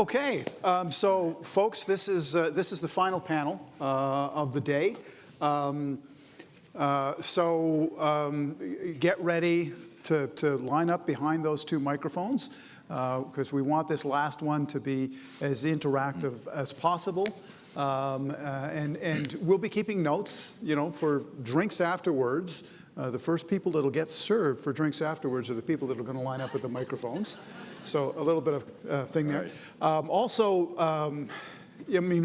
Okay, so folks, this is the final panel of the day. Get ready to line up behind those two microphones because we want this last one to be as interactive as possible. And we'll be keeping notes, for drinks afterwards. The first people that'll get served for drinks afterwards are the people that are going to line up with the microphones. So a little bit of thing there. Right.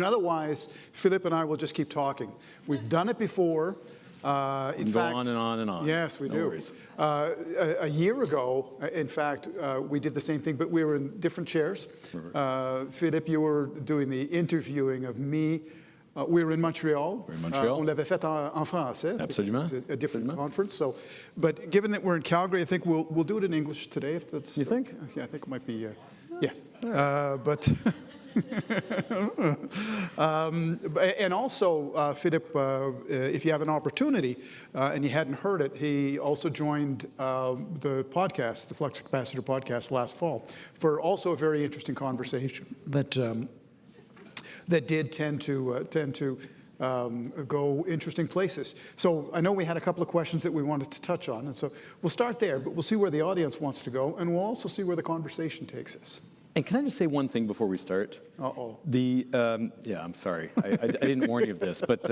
Otherwise, Philippe and I will just keep talking. We've done it before. In fact, go on and on and on. Yes, we do. Worries. A year ago, in fact, we did the same thing, but we were in different chairs. Philippe, you were doing the interviewing of me. We were in Montreal. On l'avait fait en français. Absolument. A different conference. So, but given that we're in Calgary, I think we'll do it in English today. If that's. You think? Yeah, I think it might be. Yeah. But. And also, Philippe, if you have an opportunity and you hadn't heard it, he also joined the podcast, the Flux Capacitor podcast last fall, for also a very interesting conversation that did tend to go interesting places. So I know we had a couple of questions that we wanted to touch on, and so we'll start there, but we'll see where the audience wants to go, and we'll also see where the conversation takes us. And can I just say one thing before we start? Uh-oh. Yeah, I'm sorry. I didn't warn you of this, but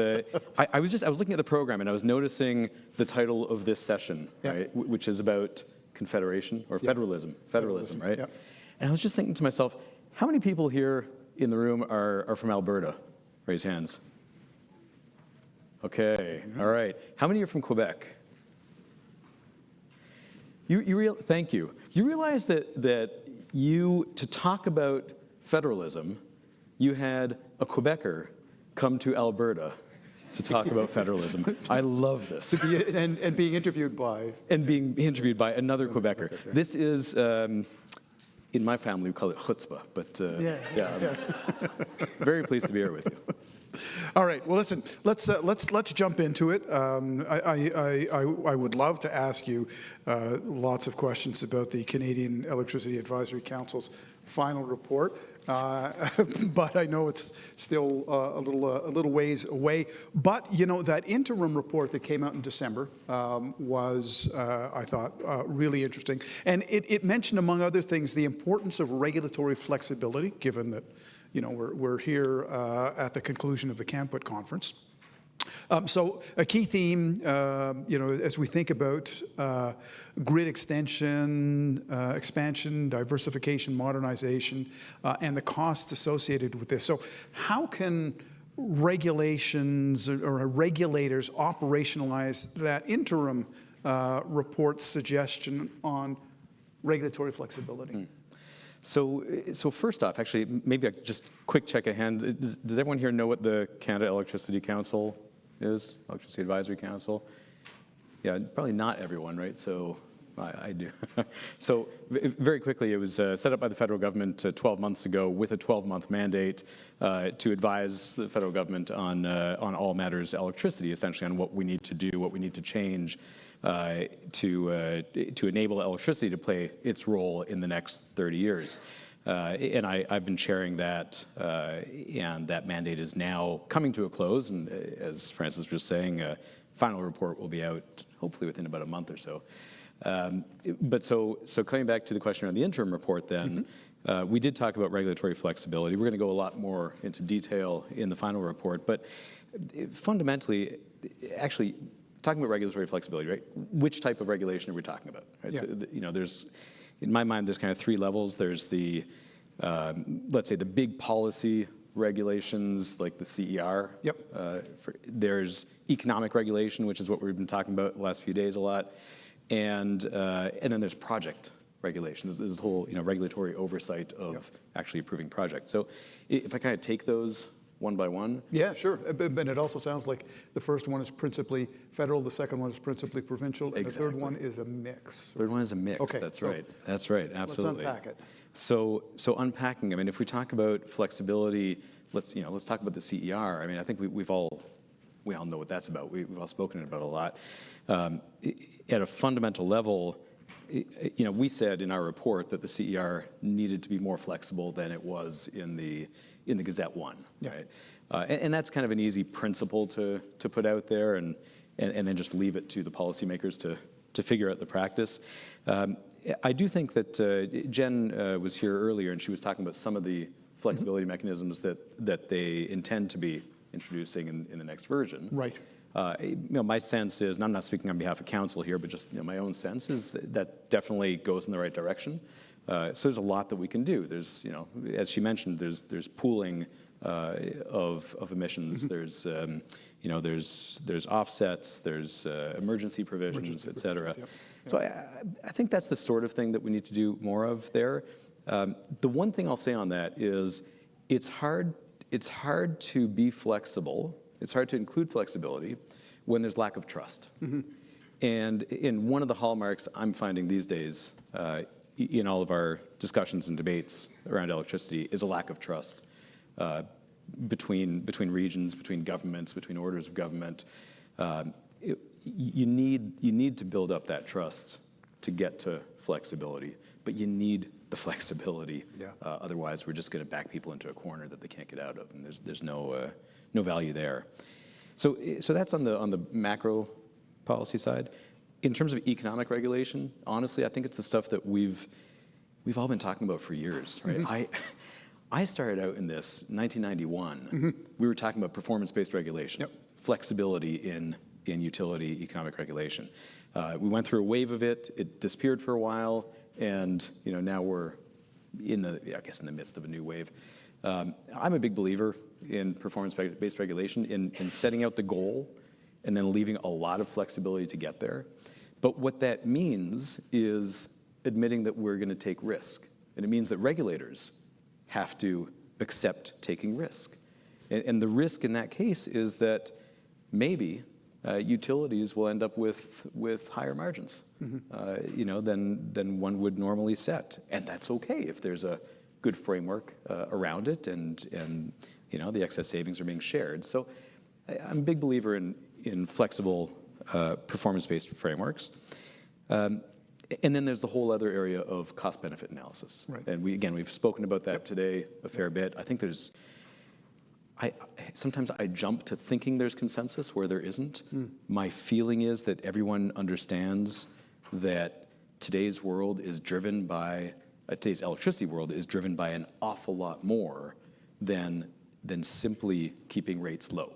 I was looking at the program and I was noticing the title of this session, right, which is about confederation or federalism. Federalism, right? Yeah. And I was just thinking to myself, how many people here in the room are from Alberta? Raise hands. Okay, all right. How many are from Quebec? Thank you. You realize that to talk about federalism, you had a Quebecer come to Alberta to talk about federalism. I love this. And being interviewed by? And being interviewed by another Quebecer. Okay. This is, in my family, we call it chutzpah, but very pleased to be here with you. All right. Well, listen. Let's jump into it. I would love to ask you lots of questions about the Canadian Electricity Advisory Council's final report, but I know it's still a little ways away. But that interim report that came out in December was, I thought, really interesting, and it mentioned, among other things, the importance of regulatory flexibility, given that. We're here at the conclusion of the Camput conference. So a key theme, as we think about grid extension, expansion, diversification, modernization, and the costs associated with this. So how can regulations or regulators operationalize that interim report suggestion on regulatory flexibility? So first off, actually, maybe just quick check of hand. Does everyone here know what the Canada Electricity Council is? Electricity Advisory Council? Yeah, probably not everyone, right? So I do. So very quickly, it was set up by the federal government 12 months ago with a 12-month mandate to advise the federal government on all matters electricity, essentially on what we need to do, what we need to change to enable electricity to play its role in the next 30 years. And I've been chairing that, and that mandate is now coming to a close. And as Francis was saying, a final report will be out hopefully within about a month or so. But coming back to the question on the interim report then, we did talk about regulatory flexibility. We're going to go a lot more into detail in the final report. But fundamentally, actually, talking about regulatory flexibility, right? Which type of regulation are we talking about? Right? Yeah. So, there's, in my mind, there's kind of three levels. There's the, let's say, the big policy regulations like the CER. Yep. There's economic regulation, which is what we've been talking about the last few days a lot, and then there's project regulation. There's this whole regulatory oversight of actually approving projects. So if I kind of take those one by one? Yeah, sure. But it also sounds like the first one is principally federal, the second one is principally provincial, and the third one is a mix. Third one is a mix. Okay, that's right. That's right. Absolutely. Let's unpack it. So unpacking. I mean, if we talk about flexibility, let's talk about the CER. I mean, I think we all know what that's about. We've all spoken about it a lot. At a fundamental level, we said in our report that the CER needed to be more flexible than it was in the Gazette 1, right? And that's kind of an easy principle to put out there, and then just leave it to the policymakers to figure out the practice. I do think that Jen was here earlier, and she was talking about some of the flexibility mechanisms that they intend to be introducing in the next version. Right. My sense is, and I'm not speaking on behalf of council here, but just my own sense is that definitely goes in the right direction. So there's a lot that we can do. There's, as she mentioned, there's pooling of emissions. There's there's offsets. There's emergency provisions, et cetera. Yep. So I think that's the sort of thing that we need to do more of there. The one thing I'll say on that is it's hard to be flexible. It's hard to include flexibility when there's lack of trust. And in one of the hallmarks I'm finding these days in all of our discussions and debates around electricity is a lack of trust between regions, between governments, between orders of government. You need to build up that trust to get to flexibility, but you need the flexibility. Yeah. Otherwise, we're just going to back people into a corner that they can't get out of, and there's no value there. So that's on the macro policy side. In terms of economic regulation, honestly, I think it's the stuff that we've all been talking about for years, right? I started out in this 1991. We were talking about performance-based regulation, flexibility in utility economic regulation. We went through a wave of it. It disappeared for a while, and now we're in the midst of a new wave. I'm a big believer in performance-based regulation, in setting out the goal and then leaving a lot of flexibility to get there. But what that means is admitting that we're going to take risk. And it means that regulators have to accept taking risk. And the risk in that case is that maybe utilities will end up with higher margins, than one would normally set. And that's okay if there's a good framework around it, and the excess savings are being shared. So I'm a big believer in flexible performance-based frameworks. And then there's the whole other area of cost-benefit analysis. Right. And we've spoken about that today a fair bit. I think sometimes I jump to thinking there's consensus where there isn't. My feeling is that everyone understands that today's electricity world is driven by an awful lot more than simply keeping rates low,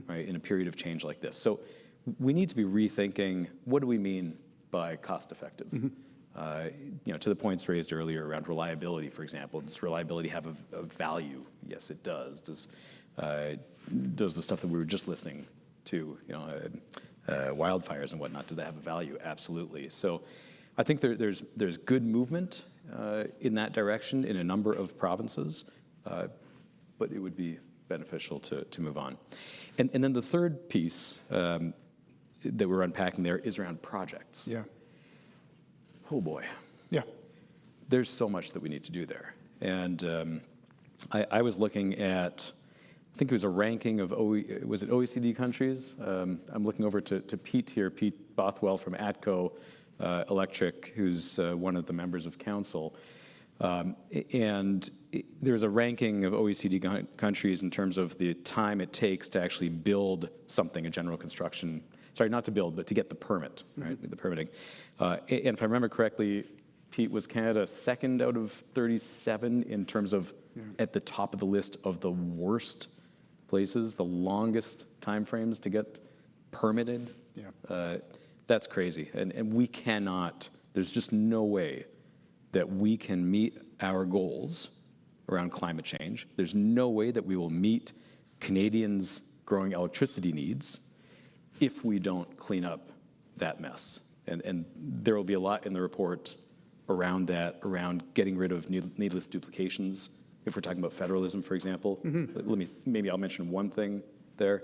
right, in a period of change like this. So we need to be rethinking, what do we mean by cost-effective? To the points raised earlier around reliability, for example. Does reliability have a value? Yes, it does. Does the stuff that we were just listening to, wildfires and whatnot, does that have a value? Absolutely. So I think there's good movement in that direction in a number of provinces, but it would be beneficial to move on. And then the third piece that we're unpacking there is around projects. Yeah. Oh boy. Yeah. There's so much that we need to do there. And I was looking at, I think it was a ranking of, was it OECD countries? I'm looking over to Pete here, Pete Bothwell from ATCO Electric, who's one of the members of council. And there's a ranking of OECD countries in terms of the time it takes to actually build something, a general construction. Sorry, not to build, but to get the permit, right? The permitting. And if I remember correctly, Pete, was Canada second out of 37 in terms of at the top of the list of the worst places, the longest timeframes to get permitted? Yeah. That's crazy. And we cannot, there's just no way that we can meet our goals around climate change. There's no way that we will meet Canadians' growing electricity needs if we don't clean up that mess. And there will be a lot in the report around that, around getting rid of needless duplications. If we're talking about federalism, for example, maybe I'll mention one thing there.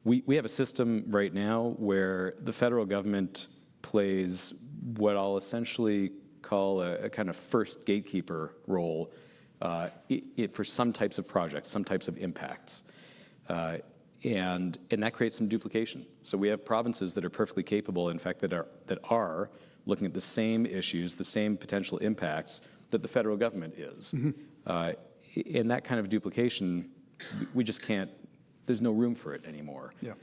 We have a system right now where the federal government plays what I'll essentially call a kind of first gatekeeper role for some types of projects, some types of impacts. And that creates some duplication. So we have provinces that are perfectly capable, in fact, that are looking at the same issues, the same potential impacts that the federal government is. In that kind of duplication, we just can't, there's no room for it anymore. Yeah.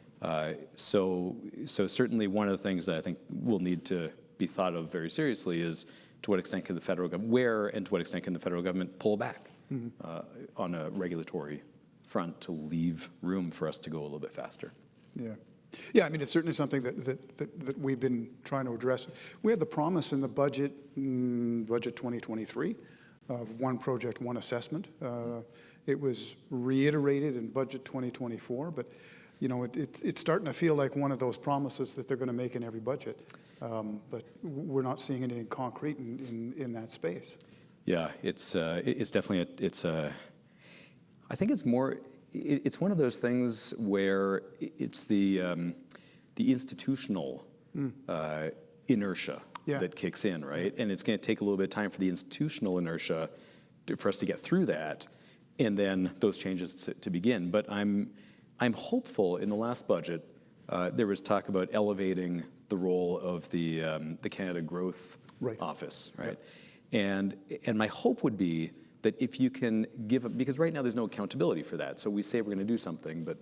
So certainly one of the things that I think will need to be thought of very seriously is to what extent can the federal government, where and to what extent can the federal government pull back on a regulatory front to leave room for us to go a little bit faster. Yeah. Yeah, I mean, it's certainly something that we've been trying to address. We had the promise in the budget 2023, of one project, one assessment. It was reiterated in budget 2024, but you know, it's starting to feel like one of those promises that they're going to make in every budget. But we're not seeing anything concrete in that space. Yeah, it's definitely I think it's more. It's one of those things where it's the institutional inertia that kicks in, right? And it's going to take a little bit of time for the institutional inertia for us to get through that, and then those changes to begin. But I'm hopeful. In the last budget, there was talk about elevating the role of the Canada Growth Office, right? And my hope would be that if you can give, because right now there's no accountability for that. So we say we're going to do something, but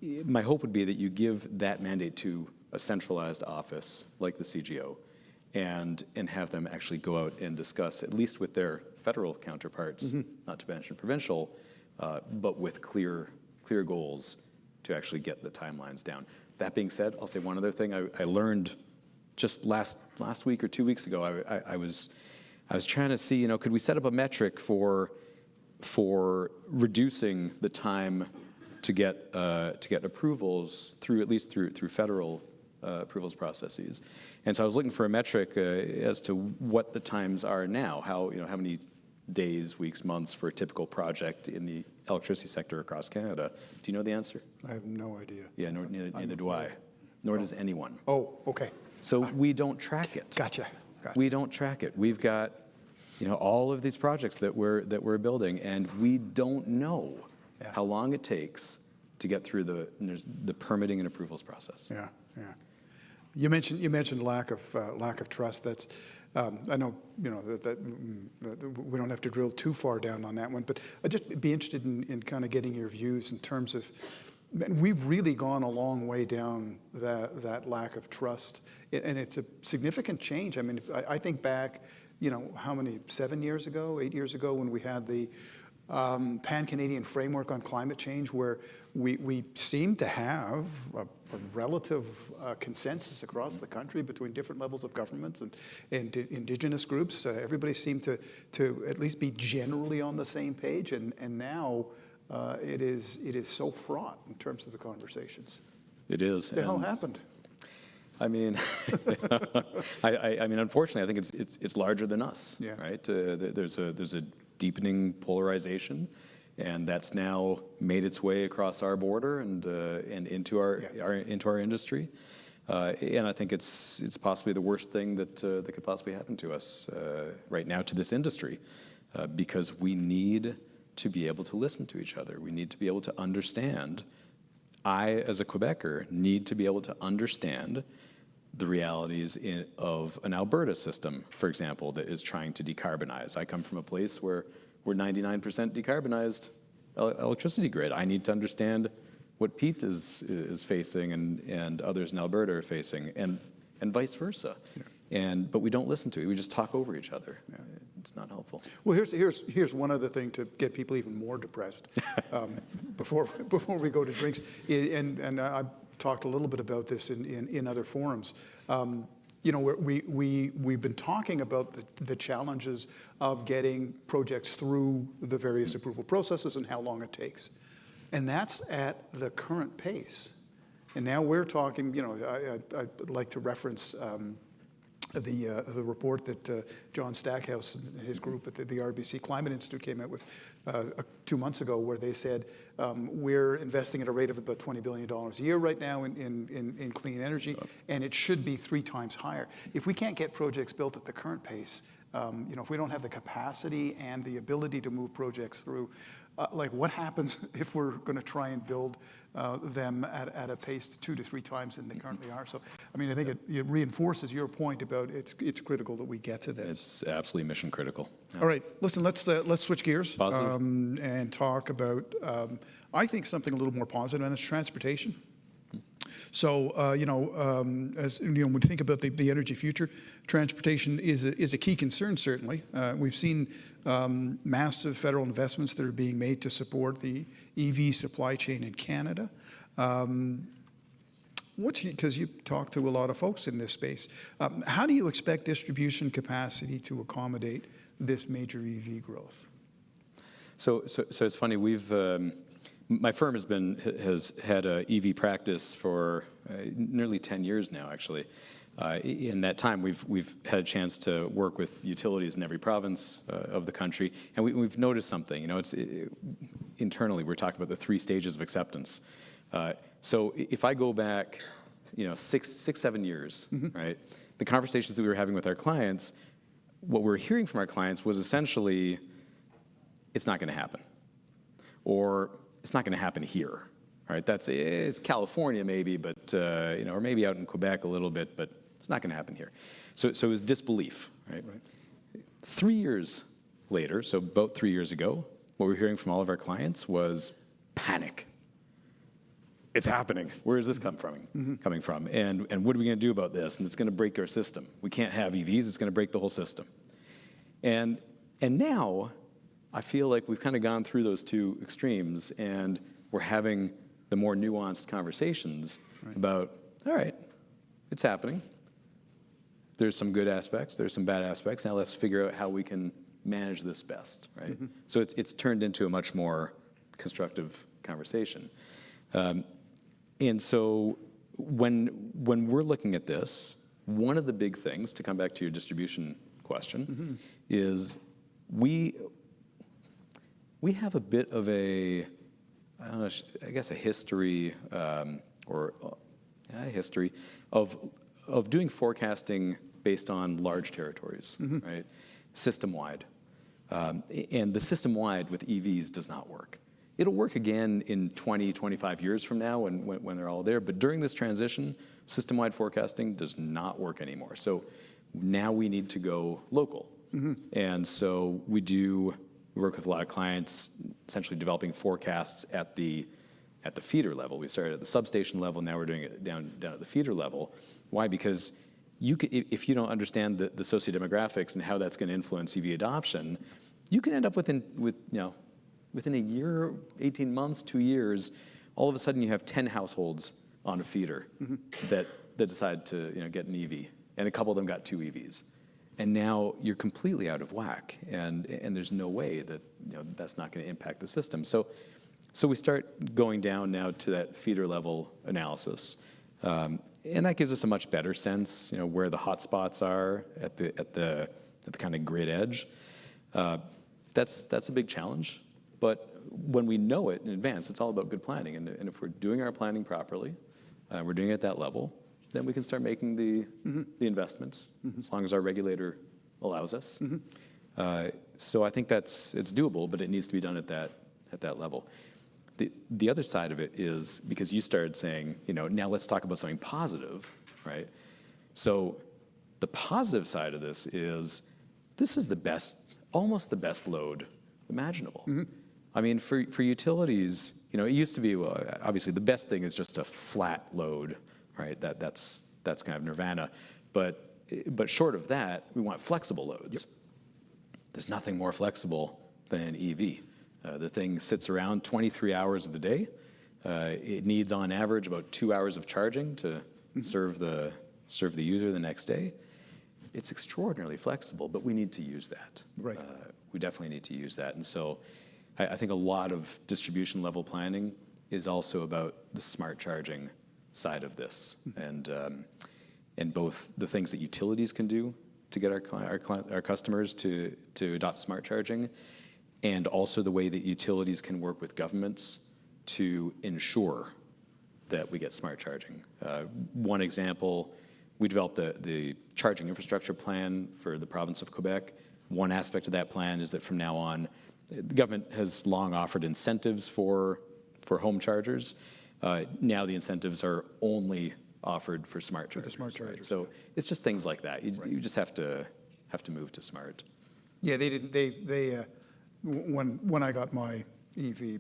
my hope would be that you give that mandate to a centralized office like the CGO, and have them actually go out and discuss, at least with their federal counterparts, not to mention provincial, but with clear goals to actually get the timelines down. That being said, I'll say one other thing I learned just last week or 2 weeks ago. I was trying to see, could we set up a metric for reducing the time to get approvals through federal approvals processes. And so I was looking for a metric as to what the times are now, how many days, weeks, months for a typical project in the electricity sector across Canada. Do you know the answer? I have no idea. Yeah, neither do I. Nor does anyone. Oh, okay. So we don't track it. Gotcha. We don't track it. We've got, all of these projects that we're building, and we don't know how long it takes to get through the permitting and approvals process. Yeah. You mentioned lack of trust. That's I know that we don't have to drill too far down on that one, but I'd just be interested in kind of getting your views in terms of. We've really gone a long way down that lack of trust, and it's a significant change. I mean, I think back, how many, 7 years ago, 8 years ago, when we had the Pan-Canadian framework on climate change, where we seemed to have a relative consensus across the country between different levels of governments and Indigenous groups. Everybody seemed to at least be generally on the same page, and now. It is so fraught in terms of the conversations. It is. What the hell happened? I mean, I mean, unfortunately, I think it's larger than us. Yeah. Right. There's a deepening polarization, and that's now made its way across our border and into our industry. And I think it's possibly the worst thing that could possibly happen to us right now, to this industry, because we need to be able to listen to each other. We need to be able to understand. I, as a Quebecer, need to be able to understand the realities of an Alberta system, for example, that is trying to decarbonize. I come from a place where we're 99% decarbonized electricity grid. I need to understand what Pete is facing and others in Alberta are facing, and vice versa. But we don't listen to it. We just talk over each other. It's not helpful. Well, here's one other thing to get people even more depressed before we go to drinks. And I've talked a little bit about this in other forums. We've been talking about the challenges of getting projects through the various approval processes and how long it takes, and that's at the current pace. And now we're talking. I'd like to reference. The report that John Stackhouse and his group at the RBC Climate Institute came out with 2 months ago, where they said we're investing at a rate of about $20 billion a year right now in clean energy, and it should be 3 times higher. If we can't get projects built at the current pace, if we don't have the capacity and the ability to move projects through, what happens if we're going to try and build them at a pace 2 to 3 times than they currently are? So I mean, I think it reinforces your point about it's critical that we get to this. It's absolutely mission critical. Yeah. All right, listen, let's switch gears Positive. and talk about, I think, something a little more positive, and that's transportation. So, as you know, when we think about the energy future, transportation is a key concern, certainly. We've seen massive federal investments that are being made to support the EV supply chain in Canada. Because you talk to a lot of folks in this space, how do you expect distribution capacity to accommodate this major EV growth? So it's funny. My firm has had a EV practice for nearly 10 years now, actually. In that time, we've had a chance to work with utilities in every province of the country, and we've noticed something. You know, internally we're talking about the 3 stages of acceptance. So if I go back, 6-7 years, right? The conversations that we were having with our clients, what we were hearing from our clients was essentially, it's not going to happen, or it's not going to happen here, right? It's California maybe, but or maybe out in Quebec a little bit, but it's not going to happen here. So it was disbelief, right? 3 years later, so about 3 years ago, what we were hearing from all of our clients was panic. It's happening. Where is this coming from? And what are we going to do about this? And it's going to break our system. We can't have EVs. It's going to break the whole system. And now I feel like we've kind of gone through those 2 extremes, and we're having the more nuanced conversations about, all right, it's happening. There's some good aspects. There's some bad aspects. Now let's figure out how we can manage this best, right? So it's turned into a much more constructive conversation. And so when we're looking at this, one of the big things, to come back to your distribution question, is we have a bit of a history history of doing forecasting based on large territories, right? System-wide. And the system-wide with EVs does not work. It'll work again in 20, 25 years from now when they're all there. But during this transition, system-wide forecasting does not work anymore. So now we need to go local. And so we work with a lot of clients, essentially developing forecasts at the feeder level. We started at the substation level. Now we're doing it down at the feeder level. Why? Because if you don't understand the sociodemographics and how that's going to influence EV adoption, you can end up within a year, 18 months, 2 years, all of a sudden you have 10 households on a feeder that decide to get an EV, and a couple of them got 2 EVs. And now you're completely out of whack, and there's no way that that's not going to impact the system. So we start going down now to that feeder level analysis, and that gives us a much better sense, where the hot spots are at the kind of grid edge. That's a big challenge, but when we know it in advance, it's all about good planning. And if we're doing our planning properly, we're doing it at that level, then we can start making the investments, as long as our regulator allows us. So I think it's doable, but it needs to be done at that level. The other side of it is, because you started saying, now let's talk about something positive, right? So the positive side of this is almost the best load imaginable. I mean, for utilities, it used to be, well, obviously the best thing is just a flat load, right? That's kind of nirvana. But short of that, we want flexible loads. There's nothing more flexible than an EV. The thing sits around 23 hours of the day. It needs, on average, about 2 hours of charging to serve the user the next day. It's extraordinarily flexible, but we need to use that. Right. We definitely need to use that. And so I think a lot of distribution level planning is also about the smart charging side of this, and both the things that utilities can do to get our customers to adopt smart charging, and also the way that utilities can work with governments to ensure that we get smart charging. One example, we developed the charging infrastructure plan for the province of Quebec. One aspect of that plan is that from now on, the government has long offered incentives for home chargers. Now the incentives are only offered for smart chargers. the smart right? chargers, So it's just things like that. You just have to move to smart. Yeah, they didn't. When I got my EV,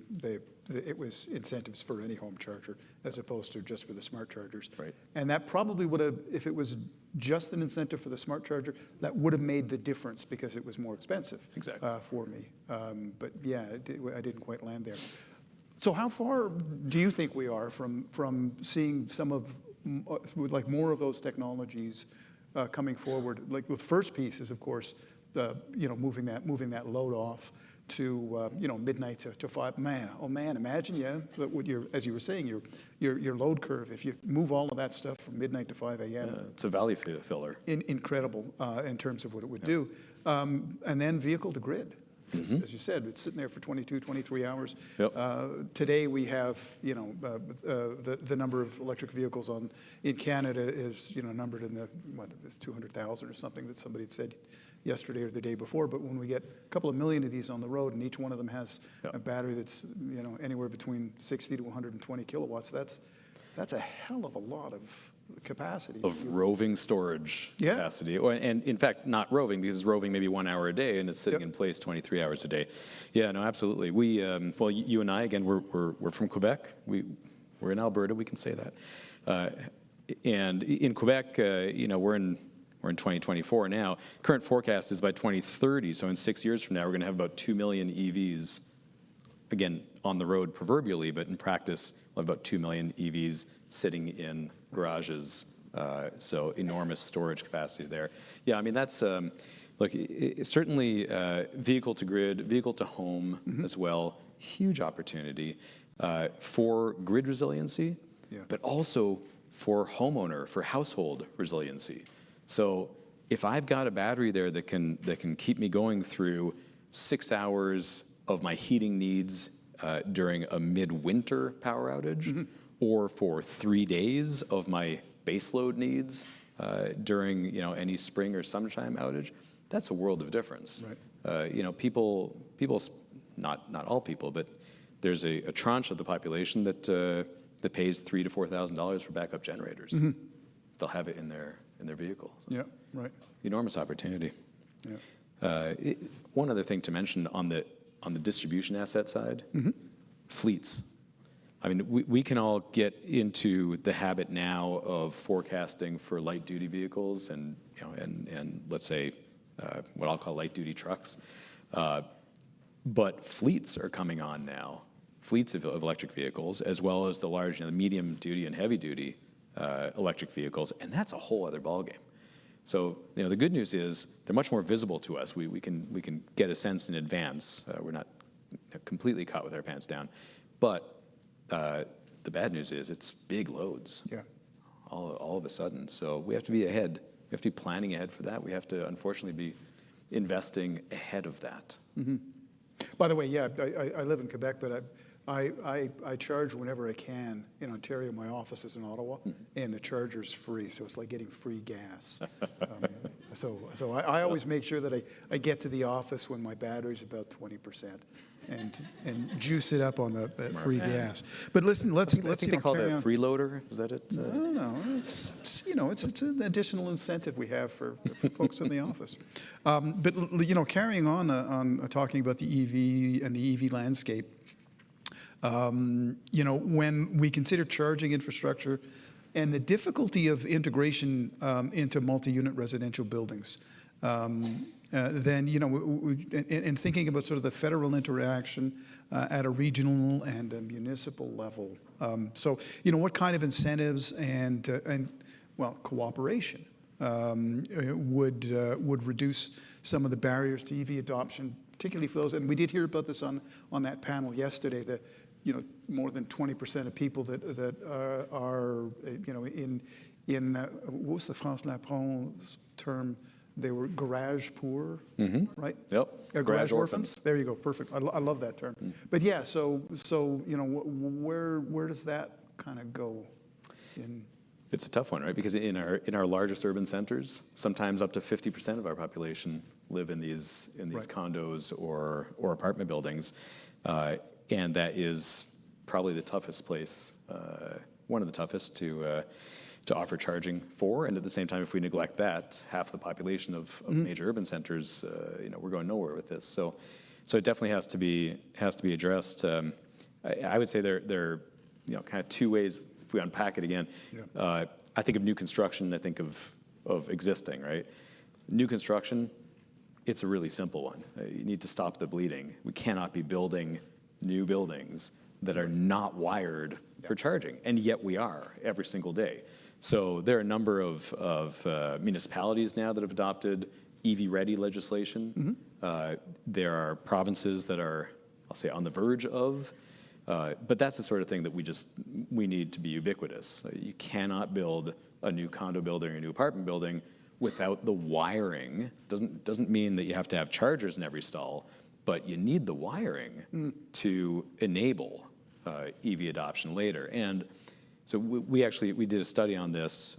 it was incentives for any home charger as opposed to just for the smart chargers. Right. And that probably would have, if it was just an incentive for the smart charger, that would have made the difference because it was more expensive. Exactly. For me. But yeah, I didn't quite land there. So how far do you think we are from seeing some of like more of those technologies coming forward? Like the first piece is, of course, moving that load off to midnight to 5. Man, imagine what as you were saying, your load curve. If you move all of that stuff from midnight to 5 a.m. It's a value filler. Incredible in terms of what it would do, and then vehicle to grid. As you said, it's sitting there for 22, 23 hours. Yep. Today we have, the number of electric vehicles in Canada is, numbered in the, it's 200,000 or something that somebody had said yesterday or the day before. But when we get a couple of million of these on the road and each one of them has a battery that's, anywhere between 60 to 120 kilowatts, that's a hell of a lot of capacity. Of roving storage Yeah. capacity. And in fact, not roving, because it's roving maybe 1 hour a day and it's sitting in place 23 hours a day. Yeah, no, absolutely. We, well, you and I, again, we're from Quebec. We're in Alberta, we can say that. And in Quebec, we're in 2024 now. Current forecast is by 2030, so in 6 years from now, we're going to have about 2 million EVs, again, on the road proverbially, but in practice, we'll have about 2 million EVs sitting in garages. So enormous storage capacity there. Yeah, I mean, that's, look, it's certainly vehicle to grid, vehicle to home as well. Huge opportunity for grid resiliency, but also for homeowner, for household resiliency. So if I've got a battery there that can keep me going through 6 hours of my heating needs during a midwinter power outage, or for 3 days of my baseload needs during any spring or summertime outage, that's a world of difference. Right. People, not all people, but there's a tranche of the population that pays $3,000 to $4,000 for backup generators. They'll have it in their vehicle. So Yeah, right. enormous opportunity. Yeah. One other thing to mention on the distribution asset side, fleets. I mean, we can all get into the habit now of forecasting for light duty vehicles and let's say what I'll call light duty trucks, but fleets are coming on now. Fleets of electric vehicles, as well as the large, the medium duty and heavy duty electric vehicles, and that's a whole other ballgame. So the good news is they're much more visible to us. We can get a sense in advance. We're not completely caught with our pants down, but the bad news is it's big loads. Yeah. All of a sudden. So we have to be ahead. We have to be planning ahead for that. We have to unfortunately be investing ahead of that. By the way, yeah, I live in Quebec, but I charge whenever I can. In Ontario, my office is in Ottawa, and the charger's free, so it's like getting free gas. So I always make sure that I get to the office when my battery's about 20%, and juice it up on the free gas. But listen, let's I think they call that a freeloader. Is that it? No, it's an additional incentive we have for folks in the office. But carrying on talking about the EV and the EV landscape. When we consider charging infrastructure and the difficulty of integration into multi-unit residential buildings, then, and thinking about sort of the federal interaction at a regional and a municipal level. So, what kind of incentives and cooperation would reduce some of the barriers to EV adoption, particularly for those, and we did hear about this on that panel yesterday, that more than 20% of people that are in what was the France Lapron's term? They were garage poor, right? Yep. Garage orphans. There you go. Perfect. I love that term. But yeah, so where does that kind of go? It's a tough one, right? Because in our largest urban centers, sometimes up to 50% of our population live in these right. condos or apartment buildings. And that is probably the toughest place, one of the toughest to to offer charging for. And at the same time, if we neglect that, half the population of major urban centers, we're going nowhere with this. So it definitely has to be addressed. I would say there are kind of two ways. If we unpack it again, I think of new construction. I think of existing. Right, new construction. It's a really simple one. You need to stop the bleeding. We cannot be building new buildings that are not wired for charging, and yet we are every single day. So there are a number of municipalities now that have adopted EV-ready legislation. There are provinces that are, I'll say, on the verge of, but that's the sort of thing that we need to be ubiquitous. You cannot build a new condo building or a new apartment building without the wiring. Doesn't mean that you have to have chargers in every stall, but you need the wiring to enable EV adoption later. And so we did a study on this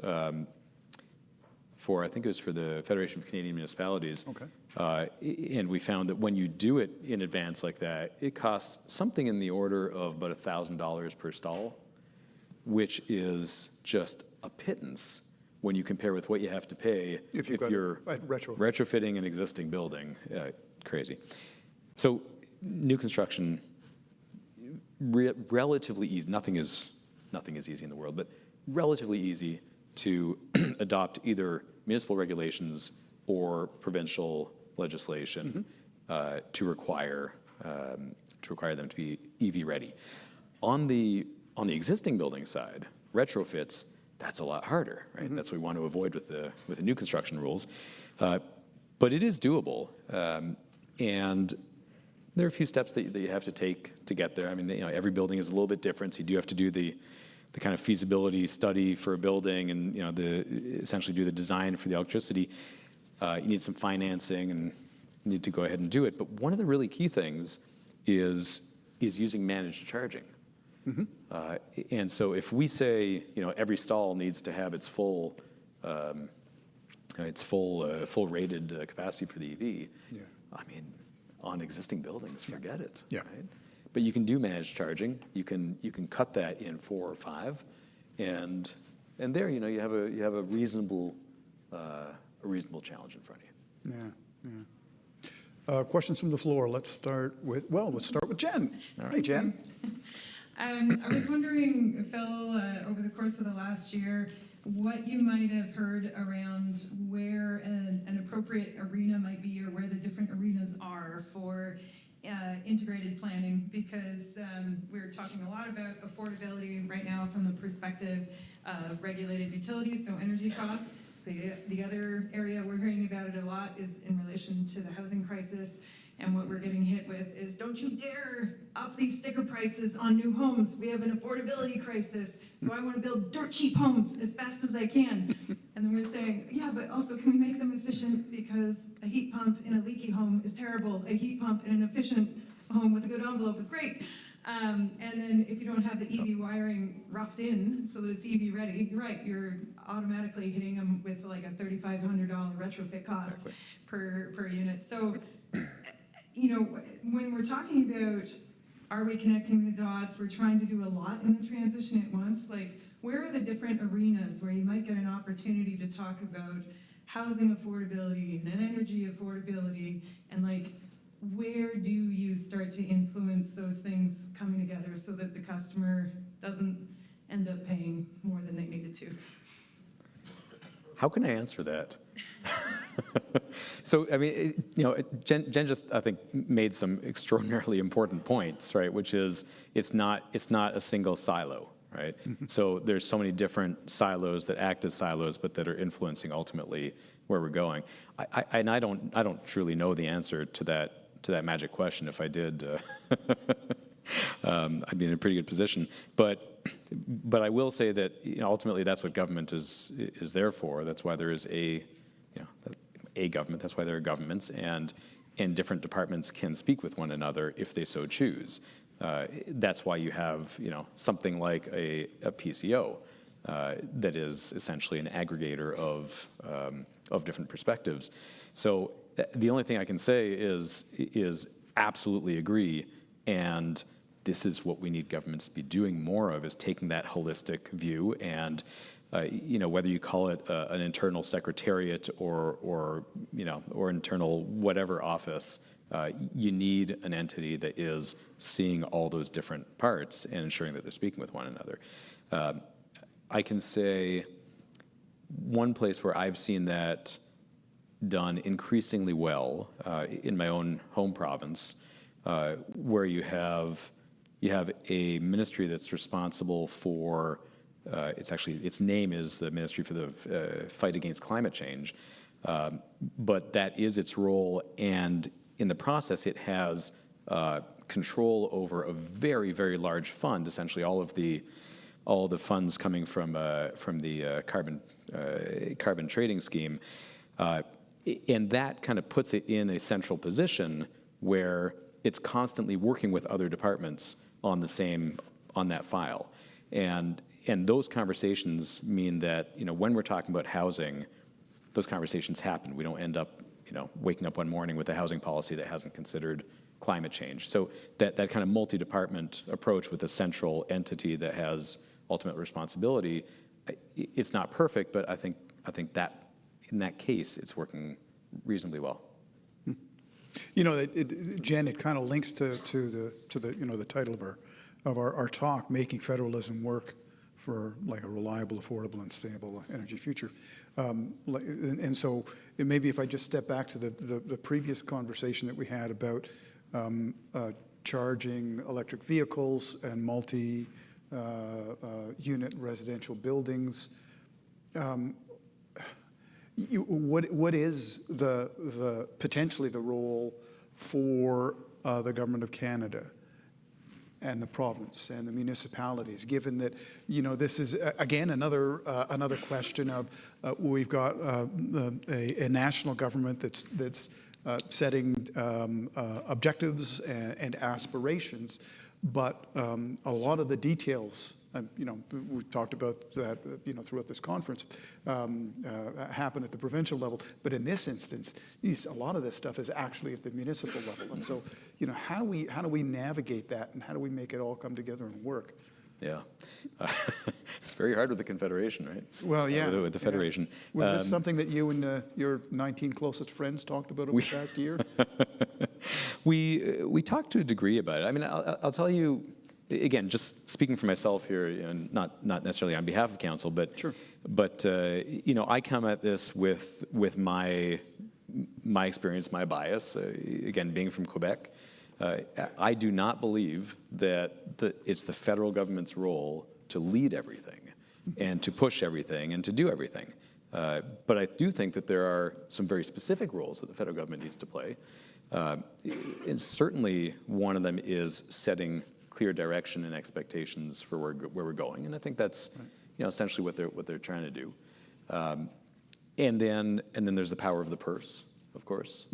I think it was for the Federation of Canadian Municipalities. Okay. And we found that when you do it in advance like that, it costs something in the order of about $1,000 per stall, which is just a pittance when you compare with what you have to pay if you're retrofitting an existing building. Crazy. So new construction, relatively easy. Nothing is easy in the world, but relatively easy to adopt either municipal regulations or provincial legislation to require them to be EV ready. On the existing building side, retrofits, that's a lot harder, right? That's what we want to avoid with the new construction rules. But it is doable, and there are a few steps that you have to take to get there. I mean, every building is a little bit different. So you do have to do the kind of feasibility study for a building, and essentially do the design for the electricity. You need some financing, and you need to go ahead and do it. But one of the really key things is using managed charging. And so if we say every stall needs to have its full rated capacity for the EV, I mean, on existing buildings, forget it. Right? But you can do managed charging. You can cut that in 4 or 5, and there you have a reasonable challenge in front of you. Questions from the floor. Let's start with Jen. Right. Hey, Jen. I was wondering, Phil, over the course of the last year, what you might have heard around where an appropriate arena might be, or where the different arenas are for integrated planning, because we're talking a lot about affordability right now from the perspective of regulated utilities, so energy costs. The other area we're hearing about it a lot is in relation to the housing crisis. And what we're getting hit with is, don't you dare up these sticker prices on new homes. We have an affordability crisis, so I want to build dirt cheap homes as fast as I can. And then we're saying, yeah, but also can we make them efficient, because a heat pump in a leaky home is terrible. A heat pump in an efficient home with a good envelope is great. And then if you don't have the EV wiring roughed in so that it's EV ready, you're right, you're automatically hitting them with like a $3,500 retrofit cost per unit. So, when we're talking about, are we connecting the dots, we're trying to do a lot in the transition at once, like, where are the different arenas where you might get an opportunity to talk about housing affordability and energy affordability, and like, where do you start to influence those things coming together so that the customer doesn't end up paying more than they needed to? How can I answer that? So, I mean, Jen just, I think, made some extraordinarily important points, right? Which is, it's not a single silo, right? So there's so many different silos that act as silos, but that are influencing ultimately where we're going. I don't truly know the answer to that magic question. If I did, I'd be in a pretty good position. But I will say that ultimately that's what government is there for. That's why there is a government. That's why there are governments, and different departments can speak with one another if they so choose. That's why you have something like a PCO that is essentially an aggregator of different perspectives. So the only thing I can say is absolutely agree, and this is what we need governments to be doing more of, is taking that holistic view and whether you call it an internal secretariat or internal whatever office, you need an entity that is seeing all those different parts and ensuring that they're speaking with one another. I can say one place where I've seen that done increasingly well in my own home province, where you have a ministry that's responsible for its name is the Ministry for the Fight Against Climate Change, but that is its role, and in the process it has control over a very, very large fund, essentially all the funds coming from the carbon trading scheme, and that kind of puts it in a central position where it's constantly working with other departments on that file, and those conversations mean that when we're talking about housing, those conversations happen. We don't end up waking up one morning with a housing policy that hasn't considered climate change. So that kind of multi-department approach with a central entity that has ultimate responsibility, it's not perfect, but I think that in that case it's working reasonably well. Jen, it kind of links to the title of our talk, Making Federalism Work for like a reliable, affordable, and stable energy future. And so maybe if I just step back to the previous conversation that we had about charging electric vehicles and multi-unit residential buildings, what is the potentially the role for the Government of Canada and the province and the municipalities, given that this is again another question of we've got a national government that's setting objectives and aspirations, but a lot of the details, we've talked about that throughout this conference, happen at the provincial level, but in this instance, a lot of this stuff is actually at the municipal level, and so how do we navigate that, and how do we make it all come together and work? Yeah, it's very hard with the Confederation, right? Well, yeah, with the Federation. Yeah. Was this something that you and your 19 closest friends talked about over the past year? We talked to a degree about it. I mean, I'll tell you. Again, just speaking for myself here, and not necessarily on behalf of council, but sure. But I come at this with my experience, my bias. Again, being from Quebec, I do not believe that it's the federal government's role to lead everything, and to push everything, and to do everything. But I do think that there are some very specific roles that the federal government needs to play, and certainly one of them is setting clear direction and expectations for where we're going, and I think that's essentially what they're trying to do. And then there's the power of the purse, of course,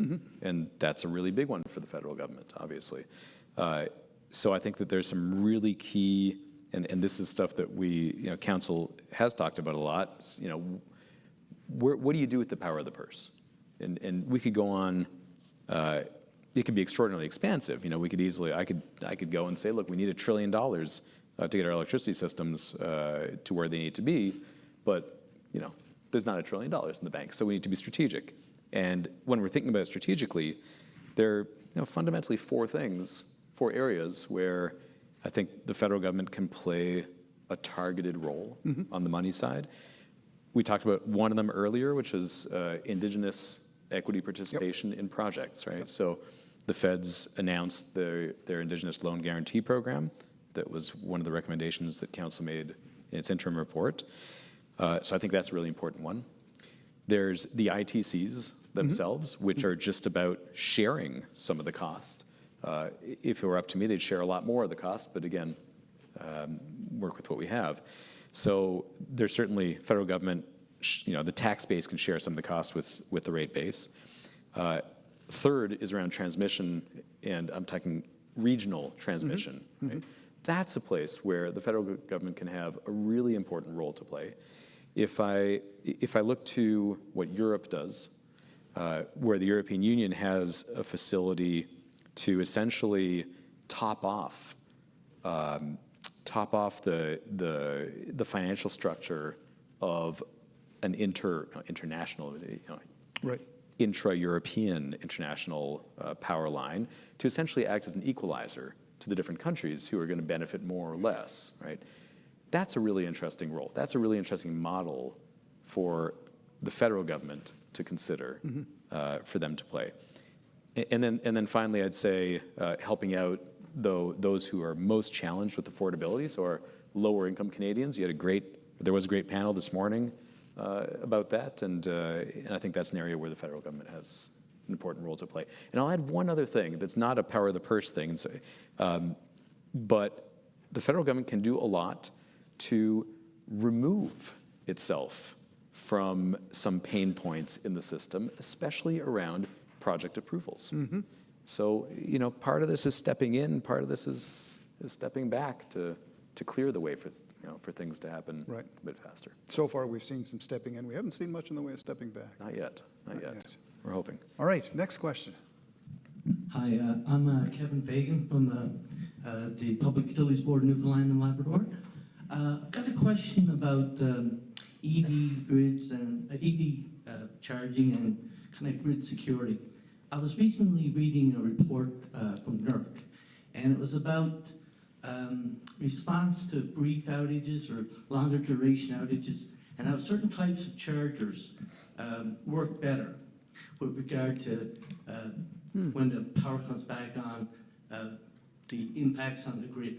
and that's a really big one for the federal government, obviously. So I think that there's some really key, and this is stuff that council has talked about a lot. What do you do with the power of the purse? And we could go on. It could be extraordinarily expansive. We could easily, I could go and say, look, we need $1 trillion to get our electricity systems to where they need to be, but there's not $1 trillion in the bank, so we need to be strategic. And when we're thinking about it strategically, there are fundamentally four areas where I think the federal government can play a targeted role on the money side. We talked about one of them earlier, which is Indigenous equity participation in projects, right? So the feds announced their Indigenous Loan Guarantee Program. That was one of the recommendations that council made in its interim report. So I think that's a really important one. There's the ITCs themselves, which are just about sharing some of the cost. If it were up to me, they'd share a lot more of the cost, but again, work with what we have. So there's certainly federal government, the tax base can share some of the costs with the rate base. Third is around transmission, and I'm talking regional transmission. Right? That's a place where the federal government can have a really important role to play. If I look to what Europe does, where the European Union has a facility to essentially top off the financial structure of an international, Right. intra-European international power line to essentially act as an equalizer to the different countries who are going to benefit more or less, right? That's a really interesting role. That's a really interesting model for the federal government to consider for them to play. And then finally, I'd say helping out those who are most challenged with affordability, so our lower income Canadians. There was a great panel this morning about that, and I think that's an area where the federal government has an important role to play. And I'll add one other thing that's not a power of the purse thing, but the federal government can do a lot to remove itself from some pain points in the system, especially around project approvals. So, part of this is stepping in, part of this is stepping back to clear the way for things to happen Right. a bit faster. So far, we've seen some stepping in. We haven't seen much in the way of stepping back. Not yet. yet. We're hoping. All right, next question. Hi, I'm Kevin Fagan from the Public Utilities Board of Newfoundland and Labrador. I've got a question about EV grids and EV charging and kind of grid security. I was recently reading a report from NERC, and it was about response to brief outages or longer duration outages, and how certain types of chargers work better with regard to when the power comes back on, the impacts on the grid.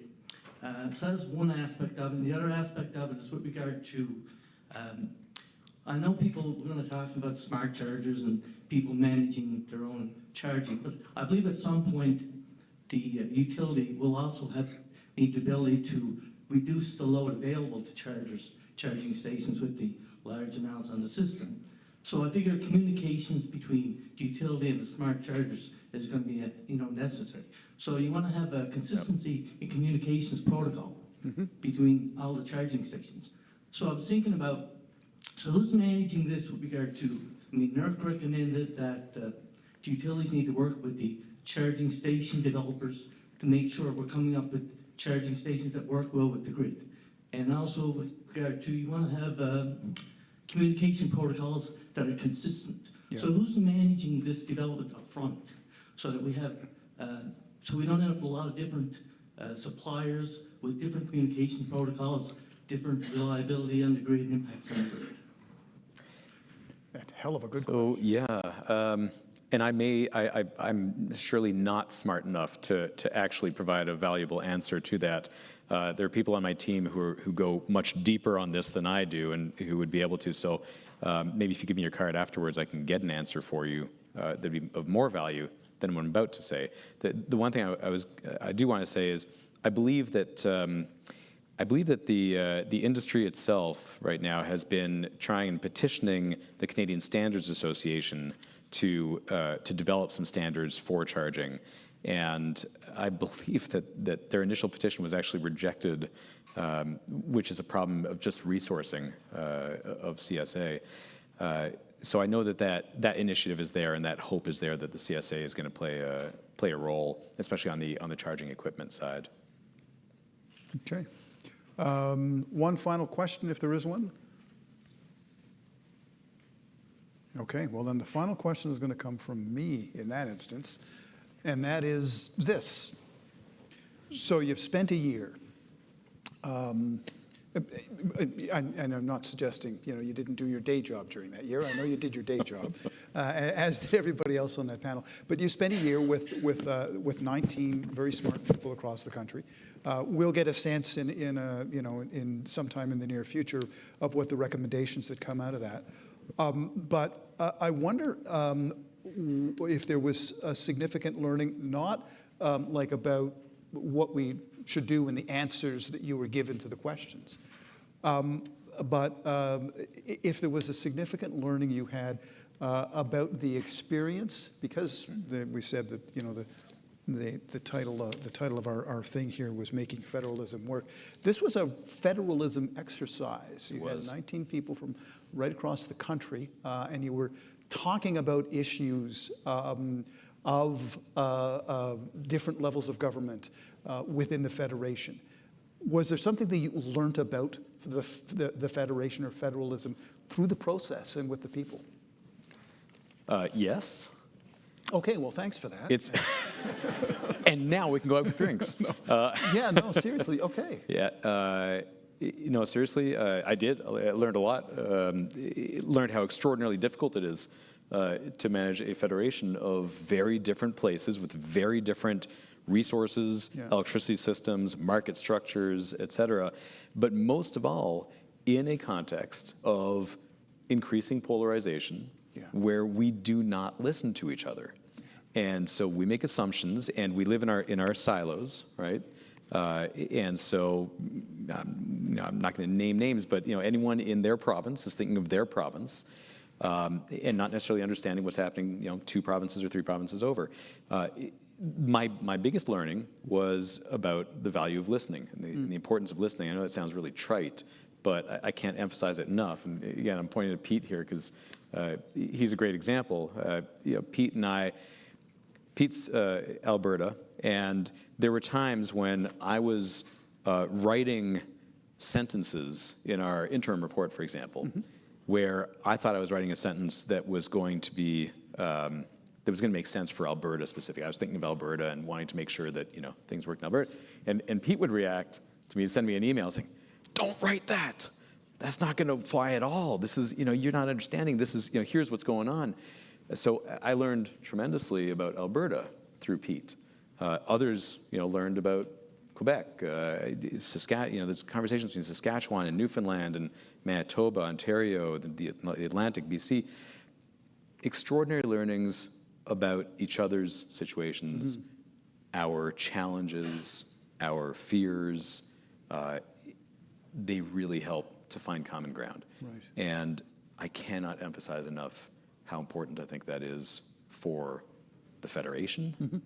So that's one aspect of it. And the other aspect of it is with regard to, I know people are going to talk about smart chargers and people managing their own charging, but I believe at some point the utility will also need the ability to reduce the load available to charging stations with the large amounts on the system. So I figure communications between the utility and the smart chargers is going to be necessary. So you want to have a consistency in communications protocol between all the charging stations. So I was thinking about, so who's managing this with regard to, NERC recommended that the utilities need to work with the charging station developers to make sure we're coming up with charging stations that work well with the grid. And also with regard to, you want to have communication protocols that are consistent. Yeah. So who's managing this development up front so that we have, so we don't end up with a lot of different suppliers with different communication protocols, different reliability on the grid and impacts on the grid? That hell of a good So, question. yeah. And I'm surely not smart enough to actually provide a valuable answer to that. There are people on my team who go much deeper on this than I do and who would be able to. So maybe if you give me your card afterwards, I can get an answer for you that'd be of more value than what I'm about to say. The one thing I do want to say is I believe that the industry itself right now has been trying and petitioning the Canadian Standards Association to develop some standards for charging. And I believe that their initial petition was actually rejected, which is a problem of just resourcing of CSA. So I know that initiative is there and that hope is there that the CSA is going to play a role, especially on the charging equipment side. Okay. One final question, if there is one. Okay, well then the final question is going to come from me in that instance, and that is this. So you've spent a year, and I'm not suggesting you didn't do your day job during that year. I know you did your day job, as did everybody else on that panel. But you spent a year with 19 very smart people across the country. We'll get a sense in sometime in the near future of what the recommendations that come out of that. But I wonder if there was a significant learning, not like about what we should do and the answers that you were given to the questions, but if there was a significant learning you had about the experience, because we said that the title of our thing here was Making Federalism Work. This was a federalism exercise. You had 19 people from right across the country, and you were talking about issues of different levels of government within the Federation. Was there something that you learned about the Federation or federalism through the process and with the people? Yes. Okay, well, thanks for that. It's and now we can go out with drinks. Yeah, no, seriously, okay. Yeah. No, seriously, I did. I learned a lot. Learned how extraordinarily difficult it is to manage a federation of very different places with very different resources, electricity systems, market structures, et cetera. But most of all, in a context of increasing polarization, where we do not listen to each other. And so we make assumptions, and we live in our silos, right? And so I'm not going to name names, but anyone in their province is thinking of their province, and not necessarily understanding what's happening 2 provinces or 3 provinces over. My biggest learning was about the value of listening and the importance of listening. I know that sounds really trite, but I can't emphasize it enough. And again, I'm pointing to Pete here because he's a great example. Pete and I. Pete's Alberta, and there were times when I was writing sentences in our interim report, for example, where I thought I was writing a sentence that was going to be that was going to make sense for Alberta specifically. I was thinking of Alberta and wanting to make sure that things worked in Alberta, and Pete would react to me and send me an email saying, "Don't write that. That's not going to fly at all. This is you're not understanding. This is here's what's going on." So I learned tremendously about Alberta through Pete. Others, learned about Quebec, there's conversations between Saskatchewan and Newfoundland and Manitoba, Ontario, the Atlantic, BC. Extraordinary learnings about each other's situations, our challenges, our fears. They really help to find common ground. Right. And I cannot emphasize enough how important I think that is for the Federation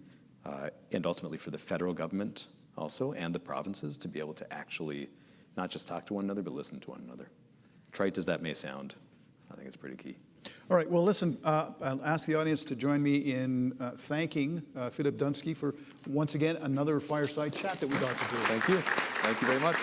and ultimately for the federal government also and the provinces to be able to actually not just talk to one another, but listen to one another. Trite as that may sound, I think it's pretty key. All right, well, listen, I'll ask the audience to join me in thanking Philippe Dunsky for, once again, another fireside chat that we got to do. Thank you. Thank you very much.